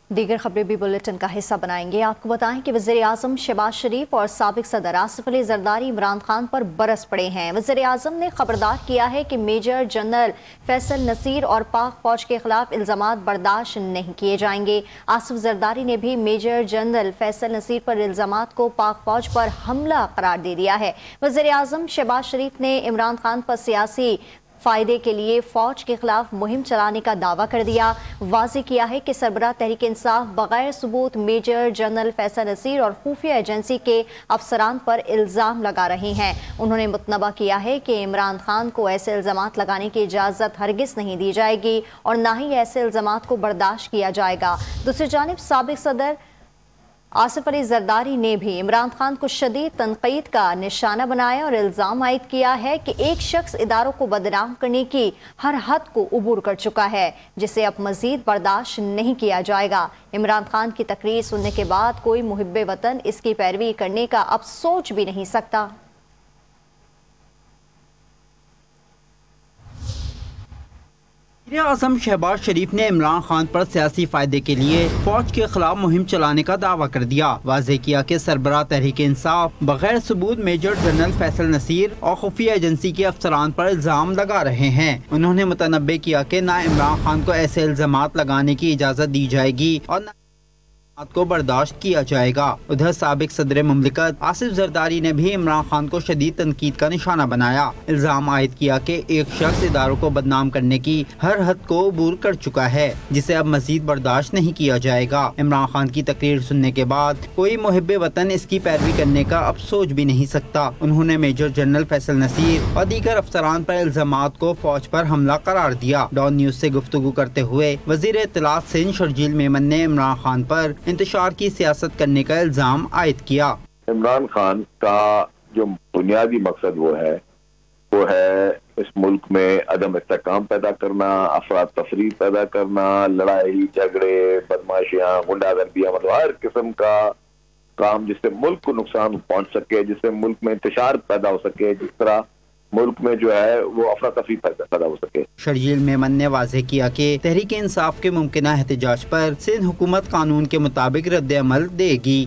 دیگر خبریں بھی بلیٹن کا حصہ بنائیں گے۔ آپ کو بتائیں کہ وزیر اعظم شہباز شریف اور سابق صدر آصف علی زرداری عمران خان پر برس پڑے ہیں۔ وزیر اعظم نے خبردار کیا ہے کہ میجر جنرل فیصل نصیر اور پاک فوج کے خلاف الزامات برداشت نہیں کیے جائیں گے۔ آصف زرداری نے بھی میجر جنرل فیصل نصیر پر الزامات کو پاک فوج پر حملہ قرار دے دیا ہے۔ وزیر اعظم شہباز شریف نے عمران خان پر سیاسی فائدے کے لیے فوج کے خلاف مہم چلانے کا دعویٰ کر دیا۔ واضح کیا ہے کہ سربراہ تحریک انصاف بغیر ثبوت میجر جنرل فیصل نصیر اور خفیہ ایجنسی کے افسران پر الزام لگا رہے ہیں۔ انہوں نے متنبہ کیا ہے کہ عمران خان کو ایسے الزامات لگانے کی اجازت ہرگز نہیں دی جائے گی اور نہ ہی ایسے الزامات کو برداشت کیا جائے گا۔ دوسری جانب سابق صدر آصف علی زرداری نے بھی عمران خان کو شدید تنقید کا نشانہ بنایا اور الزام عائد کیا ہے کہ ایک شخص اداروں کو بدنام کرنے کی ہر حد کو عبور کر چکا ہے، جسے اب مزید برداشت نہیں کیا جائے گا۔ عمران خان کی تقریر سننے کے بعد کوئی محب وطن اس کی پیروی کرنے کا اب سوچ بھی نہیں سکتا۔ وزیر اعظم شہباز شریف نے عمران خان پر سیاسی فائدے کے لیے فوج کے خلاف مہم چلانے کا دعویٰ کر دیا۔ واضح کیا کہ سربراہ تحریک انصاف بغیر ثبوت میجر جنرل فیصل نصیر اور خفیہ ایجنسی کے افسران پر الزام لگا رہے ہیں۔ انہوں نے متنبہ کیا کہ نہ عمران خان کو ایسے الزامات لگانے کی اجازت دی جائے گی اور نہ کو برداشت کیا جائے گا۔ ادھر سابق صدر مملکت آصف زرداری نے بھی عمران خان کو شدید تنقید کا نشانہ بنایا۔ الزام عائد کیا کہ ایک شخص اداروں کو بدنام کرنے کی ہر حد کو عبور کر چکا ہے، جسے اب مزید برداشت نہیں کیا جائے گا۔ عمران خان کی تقریر سننے کے بعد کوئی محب وطن اس کی پیروی کرنے کا اب سوچ بھی نہیں سکتا۔ انہوں نے میجر جنرل فیصل نصیر اور دیگر افسران پر الزامات کو فوج پر حملہ قرار دیا۔ ڈان نیوز سے گفتگو کرتے ہوئے وزیر اطلاعات سندھ شرجیل میمن نے عمران خان پر انتشار کی سیاست کرنے کا الزام عائد کیا۔ عمران خان کا جو بنیادی مقصد وہ ہے اس ملک میں عدم استحکام پیدا کرنا، افراد تفریق پیدا کرنا، لڑائی جھگڑے، بدماشیاں، غنڈہ گردیاں، مطلب ہر قسم کا کام جس سے ملک کو نقصان پہنچ سکے، جس سے ملک میں انتشار پیدا ہو سکے، جس طرح ملک میں جو ہے وہ افراتفری پیدا ہو سکے۔ شرجیل میمن نے واضح کیا کہ تحریک انصاف کے ممکنہ احتجاج پر سندھ حکومت قانون کے مطابق رد عمل دے گی۔